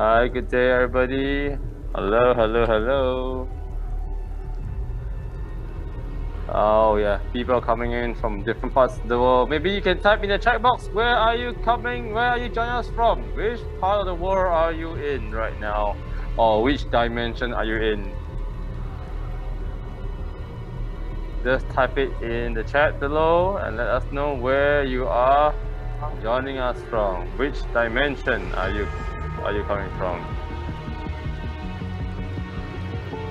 Hi, good day, everybody. Hello, hello, hello. Oh, yeah, people coming in from different parts of the world. Maybe you can type in the chat box, where are you coming? Where are you joining us from? Which part of the world are you in right now? Or which dimension are you in? Just type it in the chat below and let us know where you are joining us from. Which dimension are you coming from?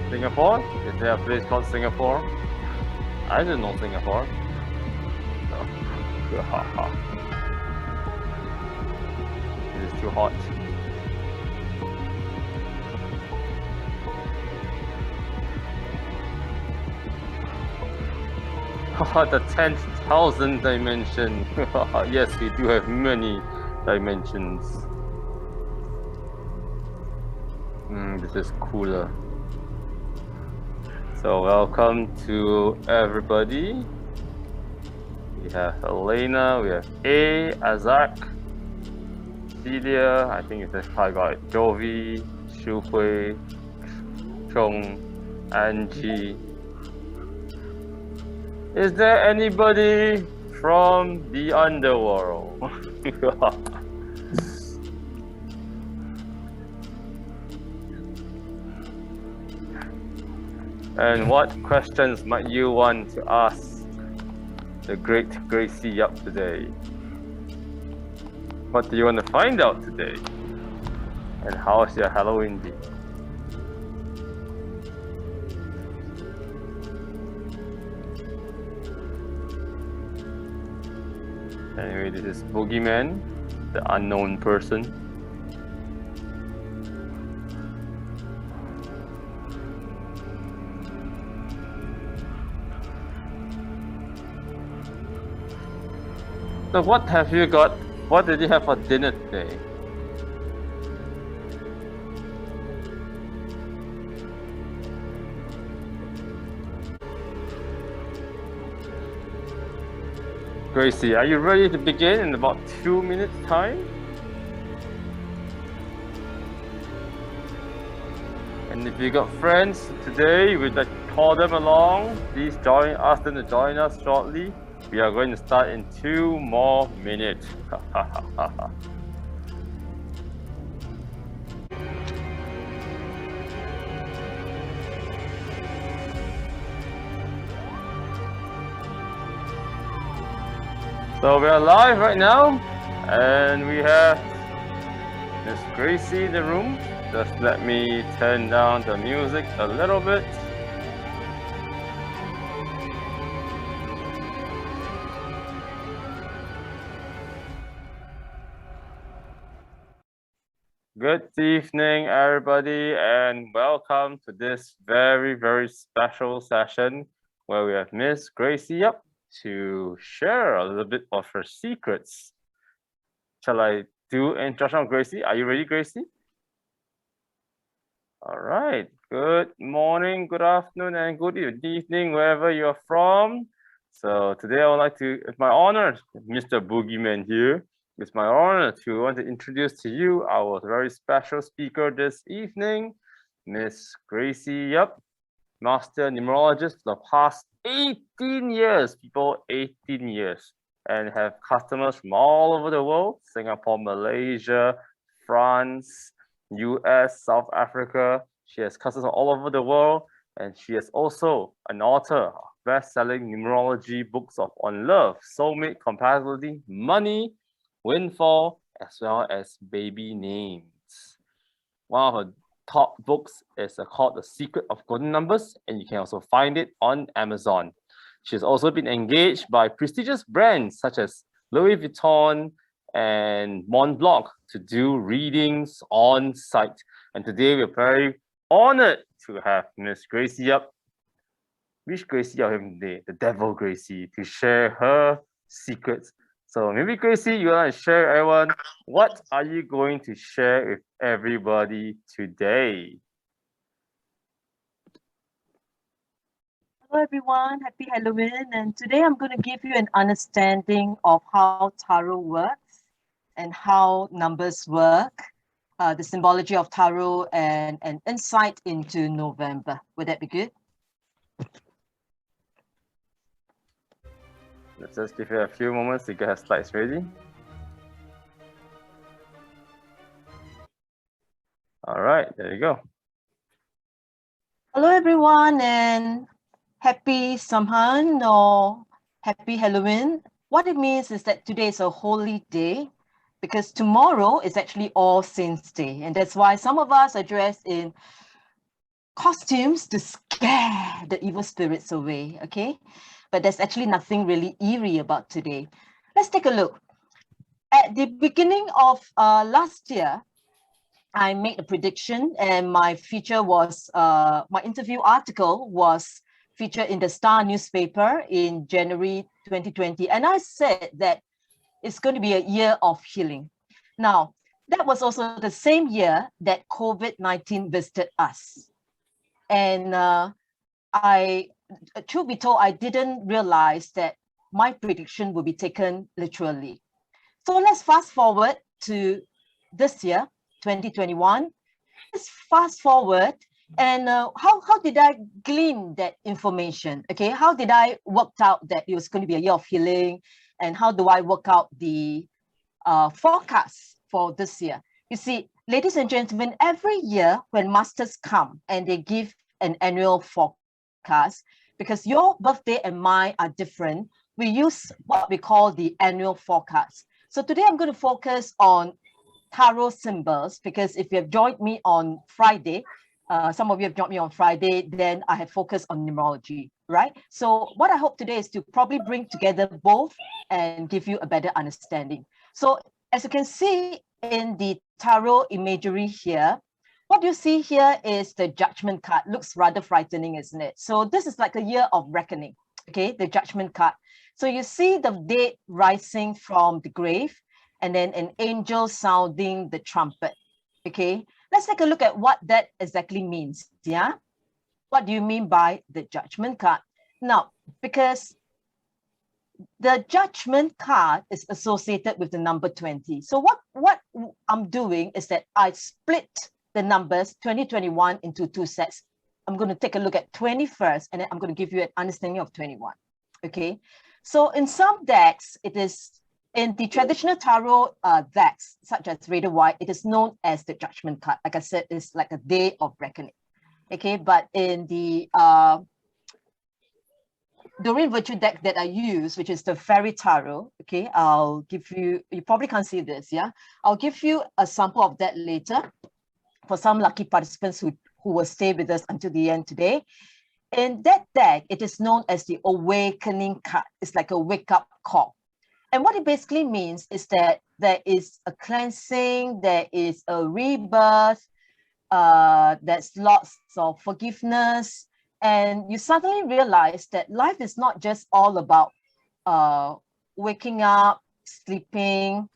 Singapore? Is there a place called Singapore? I don't know Singapore. Oh. It is too hot. The 10,000 dimension. Yes, we do have many dimensions. This is cooler. So welcome to everybody. We have Elena, we have A, Azak, Celia, I think it's probably got Jovi, Shu Hui, Chong, Angie. Is there anybody from the underworld? And what questions might you want to ask the great Gracy Yap today? What do you want to find out today? And how's your Halloween been? Anyway, this is Boogeyman, the unknown person. So what have you got? What did you have for dinner today? Gracie, are you ready to begin in about 2 minutes time? And if you got friends today, we'd like to call them along. Please ask them to join us shortly. We are going to start in 2 more minutes. So we are live right now, and we have Miss Gracie in the room. Just let me turn down the music a little bit. Good evening, everybody, and welcome to this very, very special session where we have Miss Gracy Yap to share a little bit of her secrets. Shall I do an introduction of Gracie? Are you ready, Gracie? All right. Good morning, good afternoon, and good evening, wherever you're from. So today I would like to, it's my honor, Mr. Boogeyman here. It's my honor to want to introduce to you our very special speaker this evening, Miss Gracy Yap, master numerologist for the past 18 years, people, 18 years, and have customers from all over the world, Singapore, Malaysia, France, US, South Africa. She has customers all over the world, and she is also an author of best-selling numerology books on love, soulmate, compatibility, money, windfall, as well as baby names. One of her top books is called The Secret of Golden Numbers, and you can also find it on Amazon. She's also been engaged by prestigious brands such as Louis Vuitton and Montblanc to do readings on site. And today we're very honored to have Miss Gracy Yap, which Gracie of him today, the Devil Gracie, to share her secrets. So maybe Gracie, you want to share, everyone, what are you going to share with everybody today? Hello everyone, happy Halloween, and today I'm going to give you an understanding of how tarot works and how numbers work the symbology of tarot and an insight into November. Would that be good? Let's just give you a few moments to get her slides ready. All right, there you go. Hello, everyone, and happy Samhain or happy Halloween. What it means is that today is a holy day because tomorrow is actually All Saints' Day. And that's why some of us are dressed in costumes to scare the evil spirits away, okay? But there's actually nothing really eerie about today. Let's take a look. At the beginning of last year, I made a prediction and my feature was, my interview article was featured in the Star newspaper in January 2020. And I said that it's going to be a year of healing. Now, that was also the same year that COVID-19 visited us. And truth be told, I didn't realize that my prediction would be taken literally. So let's fast forward to this year, 2021. Let's fast forward and how did I glean that information? Okay, how did I work out that it was going to be a year of healing, and how do I work out the forecast for this year? You see, ladies and gentlemen, every year when masters come and they give an annual forecast, because your birthday and mine are different, we use what we call the annual forecast. So today I'm going to focus on tarot symbols, because if you have joined me on Friday, some of you have joined me on Friday, then I have focused on numerology, right? So what I hope today is to probably bring together both and give you a better understanding. So as you can see in the tarot imagery here, what you see here is the Judgment card. Looks rather frightening, isn't it? So this is like a year of reckoning, okay, the Judgment card. So you see the dead rising from the grave, and then an angel sounding the trumpet, okay? Let's take a look at what that exactly means, yeah? What do you mean by the Judgment card? Now, because the Judgment card is associated with the number 20. So what I'm doing is that I split the numbers 2021 into two sets. I'm going to take a look at 20 first, and then I'm going to give you an understanding of 21, okay? So in some decks, it is, in the traditional tarot decks, such as Rider White, it is known as the Judgment card. Like I said, it's like a day of reckoning. Okay, but in the Doreen Virtue deck that I use, which is the Fairy Tarot, okay, I'll give you, you probably can't see this, yeah? I'll give you a sample of that later for some lucky participants who will stay with us until the end today. In that deck, it is known as the Awakening card. It's like a wake-up call. And what it basically means is that there is a cleansing, there is a rebirth, there's lots of forgiveness, and you suddenly realize that life is not just all about waking up, sleeping,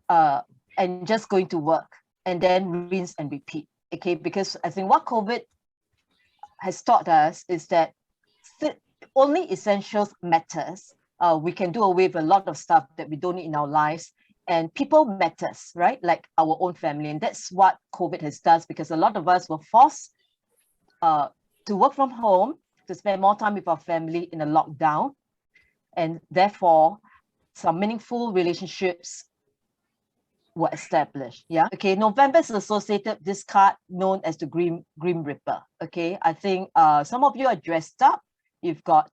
and just going to work, and then rinse and repeat, okay? Because I think what COVID has taught us is that only essentials matters. We can do away with a lot of stuff that we don't need in our lives, and people matters, right? Like our own family. And that's what COVID has done, because a lot of us were forced to work from home, to spend more time with our family in a lockdown. And therefore, some meaningful relationships were established. Yeah. Okay. November is associated with this card known as the Grim Reaper. Okay. I think some of you are dressed up. You've got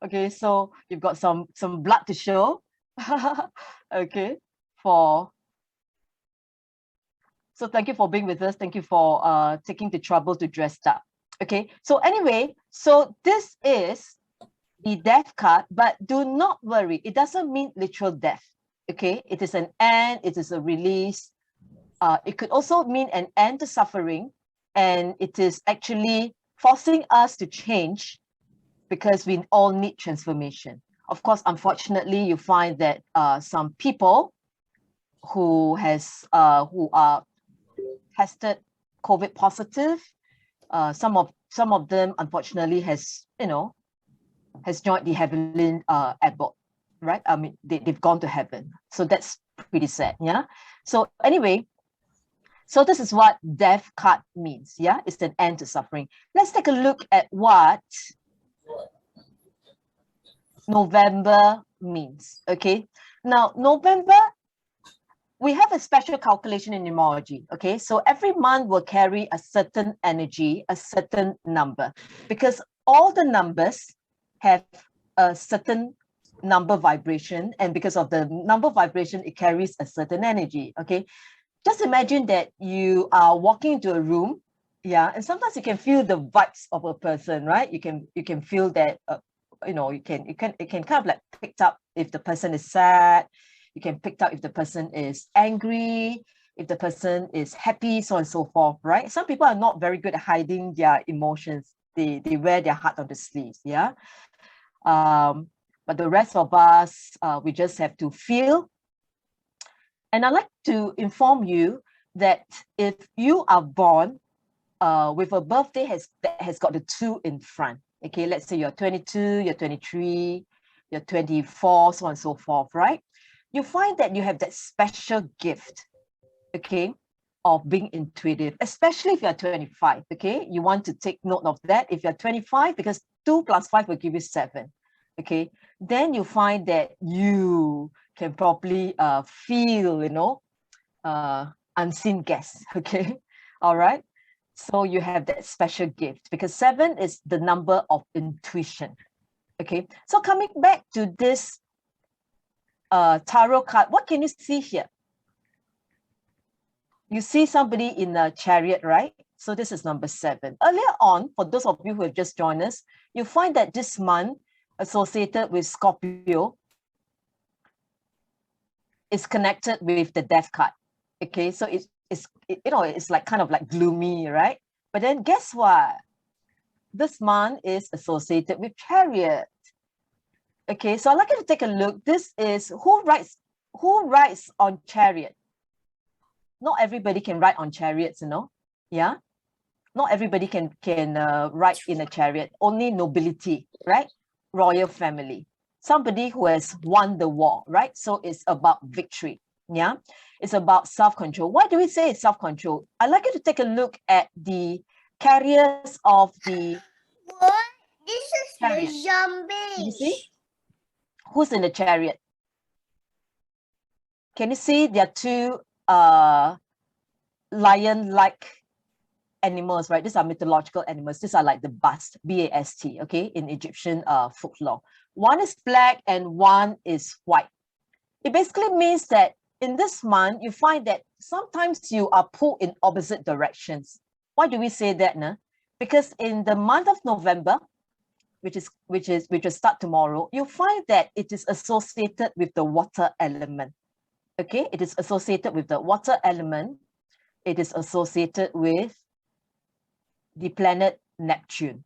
okay, so you've got some blood to show. Okay, so thank you for being with us. Thank you for taking the trouble to dress up. Okay, so anyway, so this is the death card, but do not worry, it doesn't mean literal death. Okay, it is an end, it is a release. It could also mean an end to suffering, and it is actually forcing us to change, because we all need transformation. Of course, unfortunately, you find that some people who are tested COVID positive, some of them unfortunately has joined the heavenly abode, right? I mean, they've gone to heaven. So that's pretty sad, yeah? So anyway, So this is what death card means. Yeah, it's an end to suffering. Let's take a look at what November means. Okay, now November, we have a special calculation in numerology. Okay, so every month will carry a certain energy, a certain number, because all the numbers have a certain number vibration, and because of the number vibration, it carries a certain energy. Okay, just imagine that you are walking into a room, yeah, and sometimes you can feel the vibes of a person, right? You can feel that it can kind of like pick up if the person is sad. You can pick up if the person is angry, if the person is happy, so on and so forth, right? Some people are not very good at hiding their emotions. They wear their heart on the sleeves, yeah. But the rest of us, we just have to feel. And I'd like to inform you that if you are born with a birthday that has got the 2 in front, okay, let's say you're 22, you're 23, you're 24, so on and so forth, right? You find that you have that special gift, okay, of being intuitive, especially if you're 25, okay? You want to take note of that. If you're 25, because 2 plus 5 will give you 7, okay? Then you find that you can probably feel, unseen guests, okay? All right? So you have that special gift because 7 is the number of intuition, okay? So coming back to this tarot card, what can you see here? You see somebody in a chariot, right? So this is number 7. Earlier on, for those of you who have just joined us, you find that this month associated with Scorpio is connected with the death card. Okay, so it's like kind of like gloomy, right? But then guess what? This month is associated with chariot. Okay, so I'd like you to take a look. This is who rides on chariot. Not everybody can ride on chariots, yeah. Not everybody can ride in a chariot. Only nobility, right? Royal family. Somebody who has won the war, right? So it's about victory. Yeah, it's about self-control. Why do we say it's self-control? I'd like you to take a look at the carriers of the What? This is chariot. the zombies. You see? Who's in the chariot? Can you see there are 2 lion-like animals, right? These are mythological animals. These are like the bast, B-A-S-T, okay, in Egyptian folklore. One is black and one is white. It basically means that in this month, you find that sometimes you are pulled in opposite directions. Why do we say that? Nah? Because in the month of November, which will start tomorrow, you find that it is associated with the water element. Okay, it is associated with the water element. It is associated with the planet Neptune.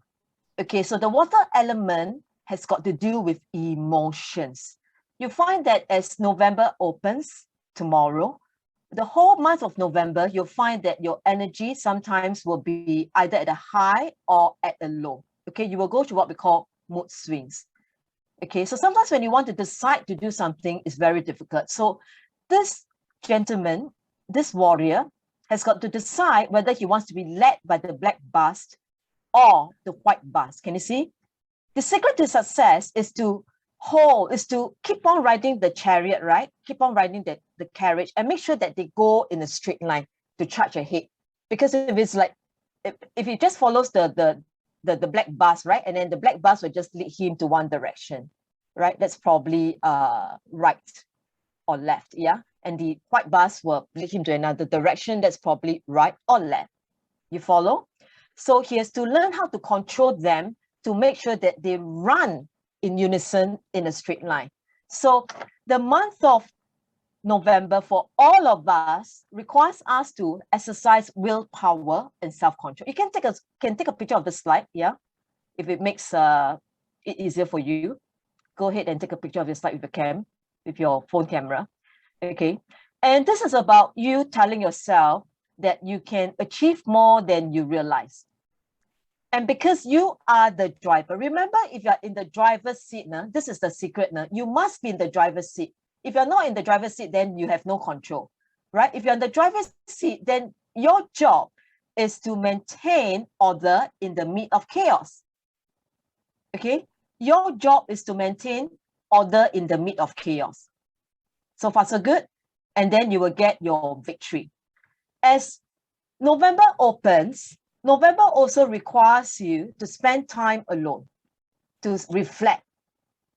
Okay, so the water element has got to do with emotions. You find that as November opens tomorrow, the whole month of November, you'll find that your energy sometimes will be either at a high or at a low. Okay, you will go to what we call mood swings. Okay, so sometimes when you want to decide to do something, it's very difficult. So this gentleman, this warrior, has got to decide whether he wants to be led by the black bust or the white bust. Can you see? The secret to success is to keep on riding the chariot, right? Keep on riding the carriage and make sure that they go in a straight line to charge ahead. Because if it's like, if he just follows the black bus, right? And then the black bus will just lead him to one direction, right? That's probably right or left, yeah? And the white bus will lead him to another direction that's probably right or left. You follow? So he has to learn how to control them to make sure that they run in unison in a straight line. So the month of November for all of us requires us to exercise willpower and self-control. You can take a picture of the slide, yeah? If it makes it easier for you, go ahead and take a picture of your slide with your phone camera. Okay. And this is about you telling yourself that you can achieve more than you realize. And because you are the driver, remember, if you're in the driver's seat, this is the secret, you must be in the driver's seat. If you're not in the driver's seat, then you have no control, right? If you're in the driver's seat, then your job is to maintain order in the midst of chaos. Okay, your job is to maintain order in the midst of chaos. So far, so good. And then you will get your victory. As November opens, November also requires you to spend time alone, to reflect,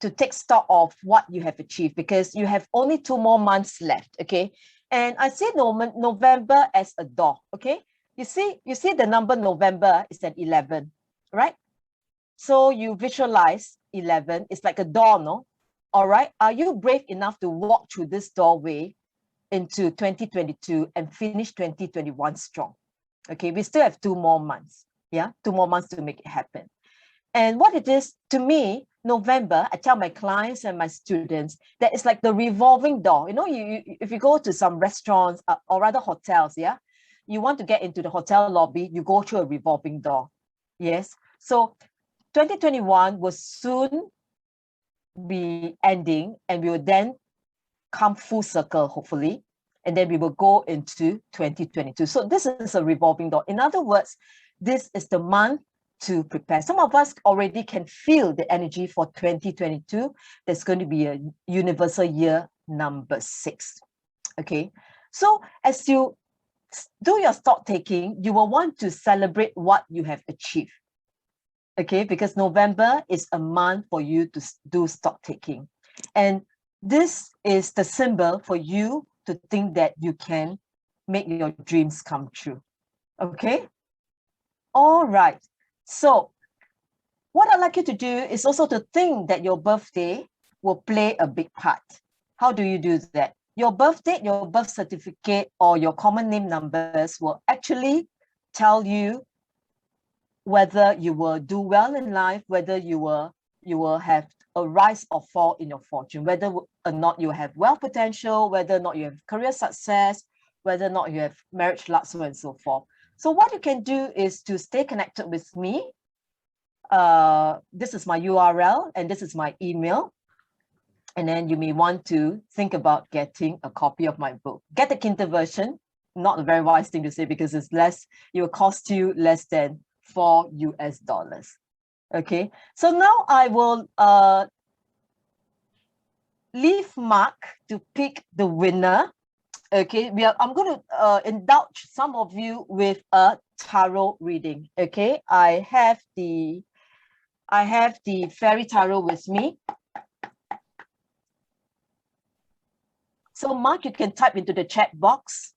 to take stock of what you have achieved, because you have only 2 more months left. Okay, and I see November as a door. Okay, you see the number November is at 11, right? So you visualize 11. It's like a door, no? All right. Are you brave enough to walk through this doorway into 2022 and finish 2021 strong? Okay, we still have 2 more months. Yeah, 2 more months to make it happen. And what it is to me, November, I tell my clients and my students that it's like the revolving door. You know, if you go to some restaurants or rather hotels, yeah, you want to get into the hotel lobby, you go through a revolving door. Yes. So 2021 will soon be ending, and we will then come full circle, hopefully, and then we will go into 2022. So this is a revolving door. In other words, this is the month to prepare. Some of us already can feel the energy for 2022. There's going to be a universal year number 6. Okay, so as you do your stock taking, you will want to celebrate what you have achieved. Okay, because November is a month for you to do stock taking. And this is the symbol for you to think that you can make your dreams come true. Okay? All right. So what I'd like you to do is also to think that your birthday will play a big part. How do you do that? Your birth date, your birth certificate, or your common name numbers will actually tell you whether you will do well in life, whether you will have a rise or fall in your fortune, whether or not you have wealth potential, whether or not you have career success, whether or not you have marriage luck, so on and so forth. So what you can do is to stay connected with me. This is my URL and this is my email. And then you may want to think about getting a copy of my book. Get the Kindle version, not a very wise thing to say because it's less, it will cost you less than $4 US. Okay, so now I will leave Mark to pick the winner. Okay, I'm going to indulge some of you with a tarot reading. Okay, I have the fairy tarot with me. So Mark, you can type into the chat box.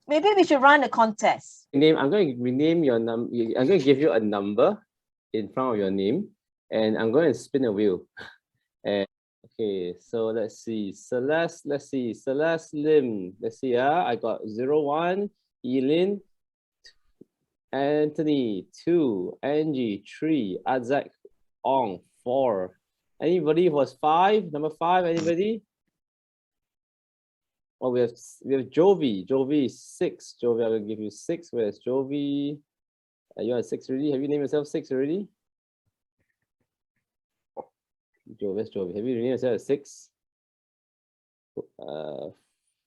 Maybe we should run a contest. I'm going to rename your number. I'm going to give you a number in front of your name, and I'm going to spin a wheel. And okay, so let's see. Celeste, let's see. Celeste Lim. Let's see. I got 01. Elin. Anthony 2. Angie 3. Azak Ong 4. Anybody was 5? Number 5. Anybody? Oh, we have Jovi. Jovi 6. Jovi, I'm gonna give you 6. Where's Jovi? You're at 6 already. Have you named yourself 6 already? Where's Jovi? Have you named yourself at 6?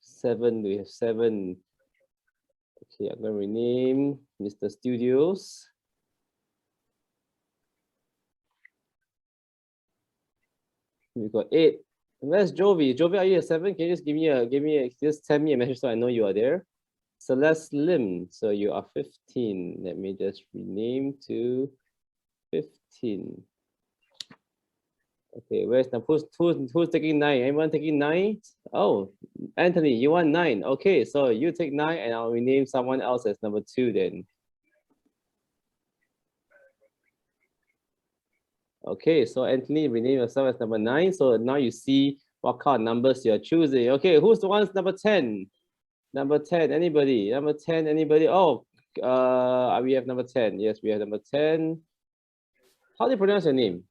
7. We have 7. Okay, I'm gonna rename Mr. Studios. We've got 8. Where's Jovi? Jovi, are you at 7? Can you just just send me a message so I know you are there? Celeste Lim, so you are 15. Let me just rename to 15. Okay, where's now? Who's taking 9? Anyone taking 9? Oh, Anthony, you want 9. Okay, so you take 9 and I'll rename someone else as number 2 then. Okay, so Anthony, rename yourself as number 9. So now you see what kind of numbers you're choosing. Okay, who's the one's number 10? Number 10, anybody? Number 10, anybody? Oh, we have number 10. Yes, we have number 10. How do you pronounce your name?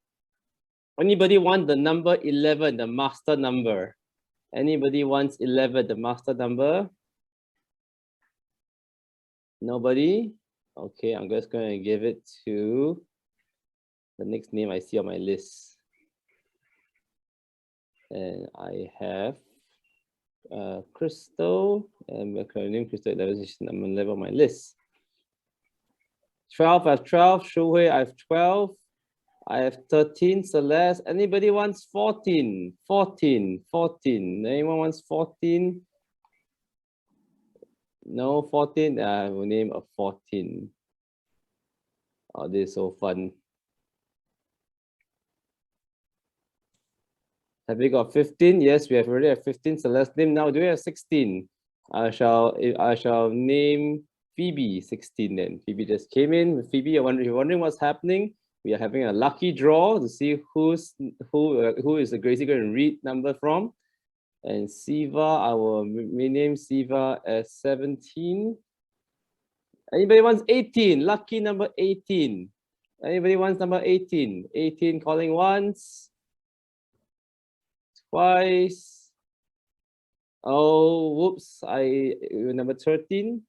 Anybody want the number 11, the master number? Anybody wants 11, the master number? Nobody? Okay, I'm just going to give it to the next name I see on my list. And I have Crystal, and my name Crystal 11 is number 11 on my list. 12, I have 12. Shuhui, I have 12. I have 13. Celeste, anybody wants 14? 14, 14. Anyone wants 14? No, 14. I will name a 14. Oh, this is so fun. Have we got 15? Yes, we have already have 15. So let's name now. Do we have 16? I shall name Phoebe 16 then. Phoebe just came in. Phoebe, you're wondering what's happening. We are having a lucky draw to see who is the Gracie going to read number from. And Siva, I will rename Siva as 17. Anybody wants 18? Lucky number 18. Anybody wants number 18? 18 calling once. Twice. Oh, whoops. You're number 13.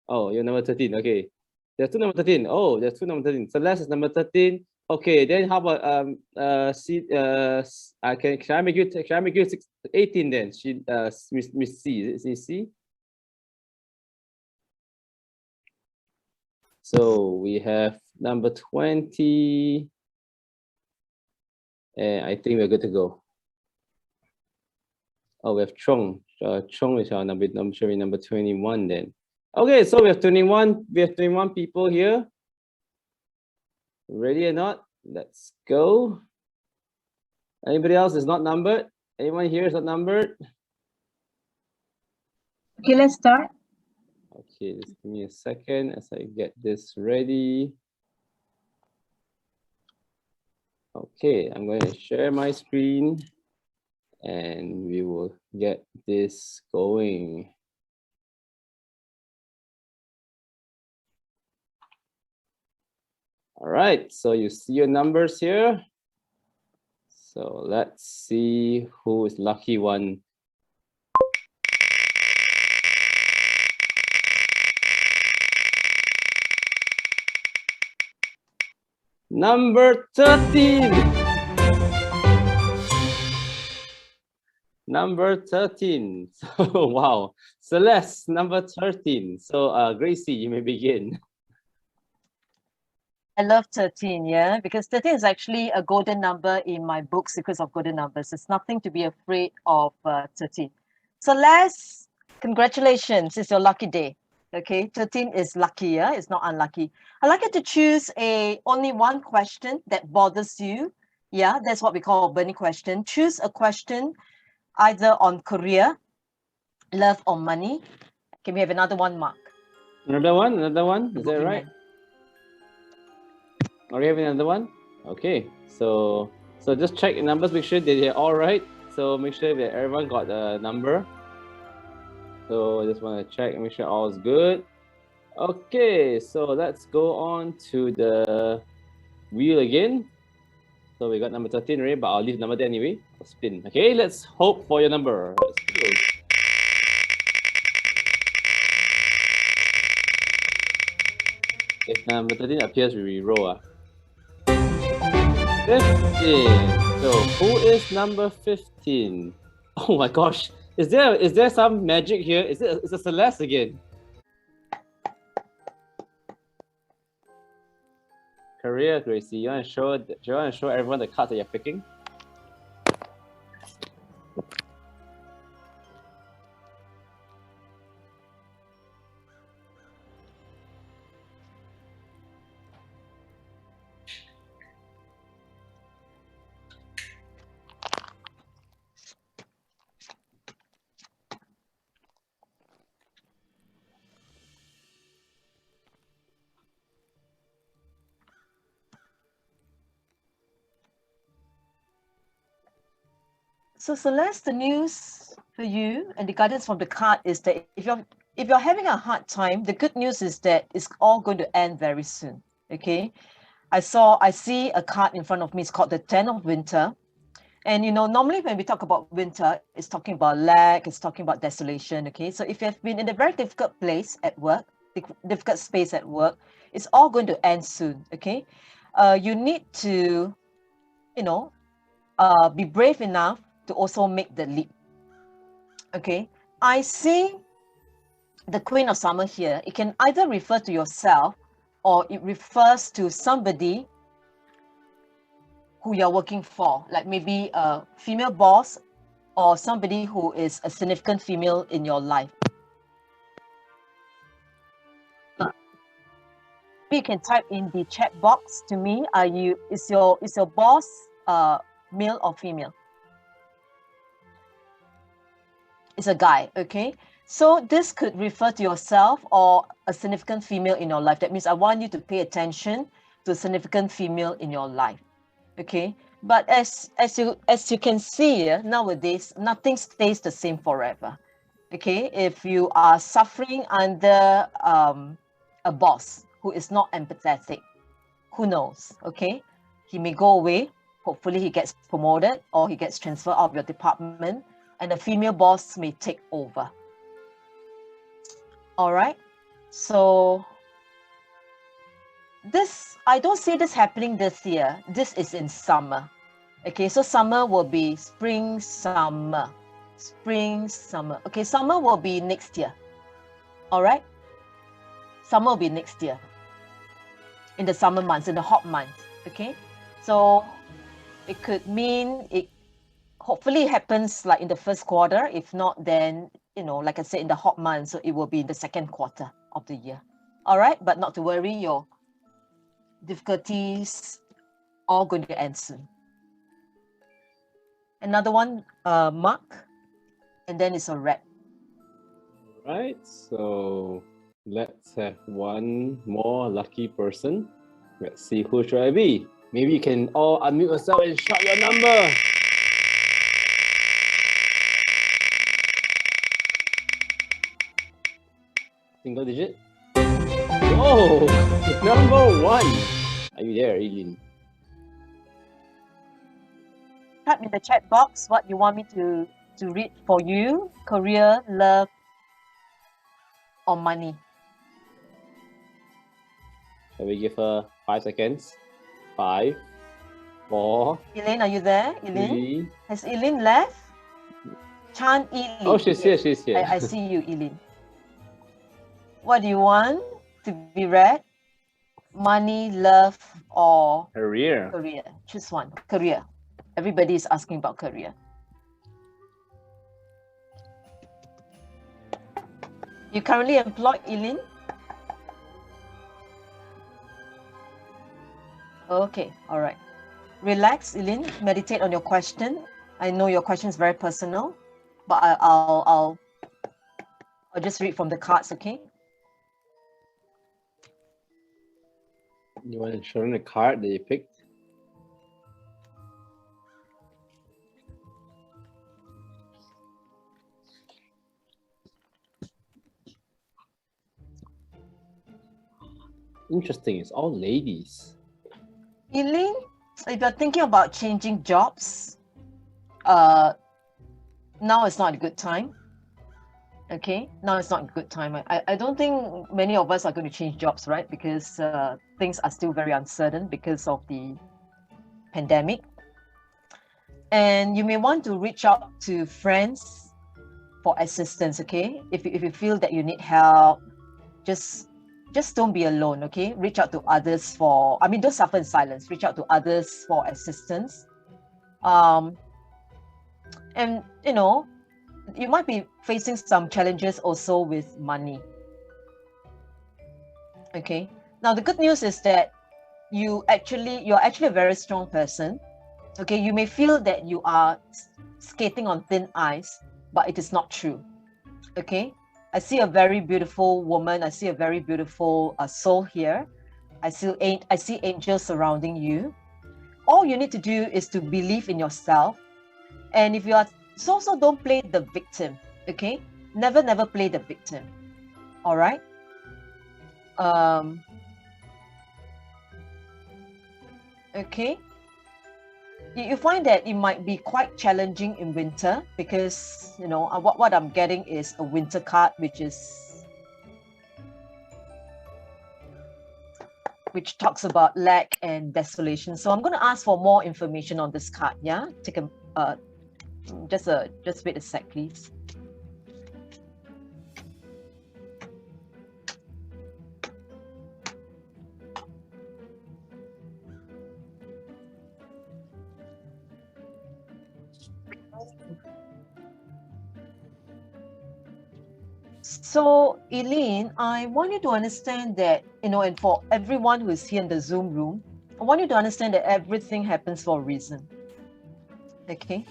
Oh, you're number 13. Okay. There's two number 13. Oh, there's two number 13. Celeste is number 13. Okay, then how about can I make you 18 then? Miss C. Is it C? So we have number 20. And I think we're good to go. Oh, we have Chong. Chong is our number 21 then. Okay, so we have 21. We have 21 people here. Ready or not? Let's go. Anybody else is not numbered? Anyone here is not numbered? Okay, let's start. Okay, just give me a second as I get this ready. Okay, I'm going to share my screen and we will get this going. All right, so you see your numbers here. So let's see who is lucky one. Number 13. Number 13. So wow. Celeste, number 13. So Gracie, you may begin. I love 13, yeah, because 13 is actually a golden number in my book, Secrets of Golden Numbers. It's nothing to be afraid of 13. Celeste, congratulations, it's your lucky day. Okay, 13 is lucky, yeah, it's not unlucky. I'd like you to choose only one question that bothers you. Yeah, that's what we call a burning question. Choose a question either on career, love, or money. Can we have another one, Mark? Another one? Is that right? Boogeyman. Are you having another one? Okay, so just check the numbers, make sure that they're all right. So make sure that everyone got a number. So I just want to check and make sure all is good. Okay, so let's go on to the wheel again. So we got number 13 already, but I'll leave the number there anyway. I'll spin. Okay, let's hope for your number. Let's go. If number 13 appears, we re-roll. 15. So who is number 15? Oh my gosh. Is there some magic here? Is it Celeste again? Career, Gracie. You want to show everyone the cards that you're picking? So Celeste, the news for you and the guidance from the card is that if you're having a hard time, the good news is that it's all going to end very soon. Okay, I see a card in front of me. It's called the 10 of Winter, and normally when we talk about winter, it's talking about lack, it's talking about desolation. Okay, so if you've been in a very difficult place at work, difficult space at work, it's all going to end soon. Okay, you need to, be brave enough to also make the leap. Okay, I see the Queen of Summer here. It can either refer to yourself or it refers to somebody who you're working for, like maybe a female boss or somebody who is a significant female in your life. You can type in the chat box to me. Is your boss male or female? It's a guy, okay? So this could refer to yourself or a significant female in your life. That means I want you to pay attention to a significant female in your life, okay? But as you can see nowadays, nothing stays the same forever, okay? If you are suffering under a boss who is not empathetic, who knows, okay? He may go away. Hopefully he gets promoted or he gets transferred out of your department and the female boss may take over. All right, so this, I don't see this happening this year. This is in summer. Okay, so summer will be spring, summer. Spring, summer. Okay, summer will be next year. All right, summer will be next year. In the summer months, in the hot months. Okay, so it could mean it hopefully it happens like in the first quarter. If not, then, you know, like I said, in the hot months, so it will be in the second quarter of the year. All right, but not to worry, your difficulties are going to end soon. Another one, mark, and then it's a red. Right, so let's have one more lucky person. Let's see who should I be. Maybe you can all unmute yourself and shout your number. Single digit. Oh, number 1. Are you there, Eileen? Type in the chat box what you want me to read for you: career, love, or money. Shall we give her 5 seconds? 5, 4. Elaine, are you there? Elaine? 3. Has Elaine left? Chan Eileen. Oh, she's here, she's here. I see you, Elaine. What do you want to be read? Money, love, or Career. career? Choose one. Career. Everybody is asking about career. You currently employed, Eileen? Okay, all right. Relax, Eileen. Meditate on your question. I know your question is very personal, but I'll just read from the cards, okay? You want to show them the card that you picked? Interesting, it's all ladies. Eileen, if you're thinking about changing jobs, now is not a good time. Okay, now it's not a good time. I don't think many of us are going to change jobs, right? Because things are still very uncertain because of the pandemic. And you may want to reach out to friends for assistance, okay? If you feel that you need help, just don't be alone, okay? Reach out to others for, I mean, don't suffer in silence. Reach out to others for assistance. And, you know, you might be facing some challenges also with money. Okay. Now, the good news is that you're actually a very strong person. Okay. You may feel that you are skating on thin ice, but it is not true. Okay. I see a very beautiful woman. I see a very beautiful soul here. I see angels surrounding you. All you need to do is to believe in yourself. And if you are so don't play the victim, okay? Never play the victim. All right? Okay. You find that it might be quite challenging in winter because, you know, what I'm getting is a winter card, which talks about lack and desolation. So I'm going to ask for more information on this card. Yeah, take a just wait a sec, please. So, Eileen, I want you to understand that, and for everyone who is here in the Zoom room, I want you to understand that everything happens for a reason. Okay?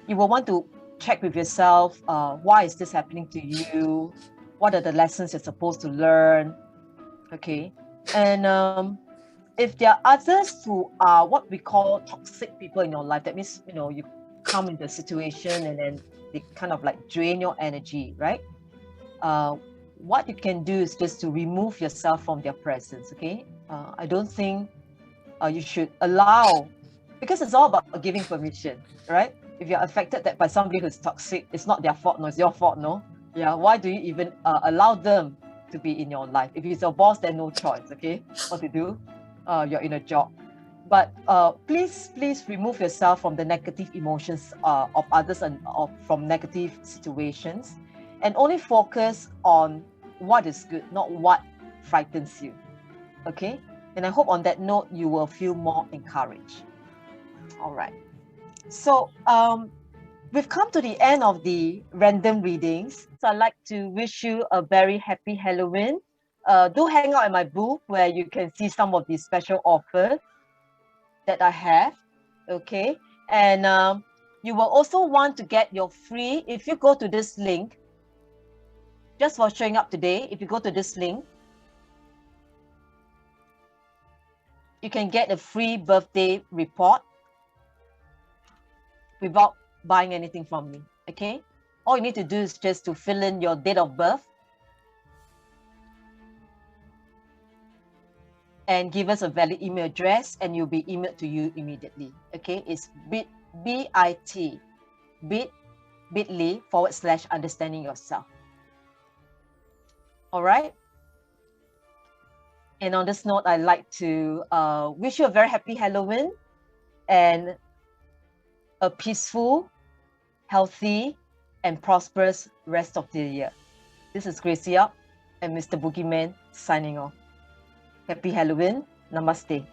You will want to check with yourself, why is this happening to you? What are the lessons you're supposed to learn? Okay? And if there are others who are what we call toxic people in your life, that means, you come into a situation and then they kind of like drain your energy, right? What you can do is just to remove yourself from their presence, okay? I don't think you should allow, because it's all about giving permission, right? If you're affected that by somebody who's toxic, it's not their fault, no, it's your fault, no? Yeah, why do you even allow them to be in your life? If it's your boss, then no choice, okay? What to do? You're in a job. But please remove yourself from the negative emotions of others and from negative situations, and only focus on what is good, not what frightens you. Okay? And I hope on that note, you will feel more encouraged. All right. So we've come to the end of the random readings. So I'd like to wish you a very happy Halloween. Do hang out at my booth where you can see some of these special offers that I have. Okay. And you will also want to get your free, if you go to this link, just for showing up today, if you go to this link, you can get a free birthday report without buying anything from me, okay? All you need to do is just to fill in your date of birth and give us a valid email address, and you'll be emailed to you immediately, okay? It's bit.ly/understanding yourself. All right? And on this note, I'd like to wish you a very happy Halloween and a peaceful, healthy, and prosperous rest of the year. This is Gracy Yap and Mr. Boogeyman signing off. Happy Halloween. Namaste.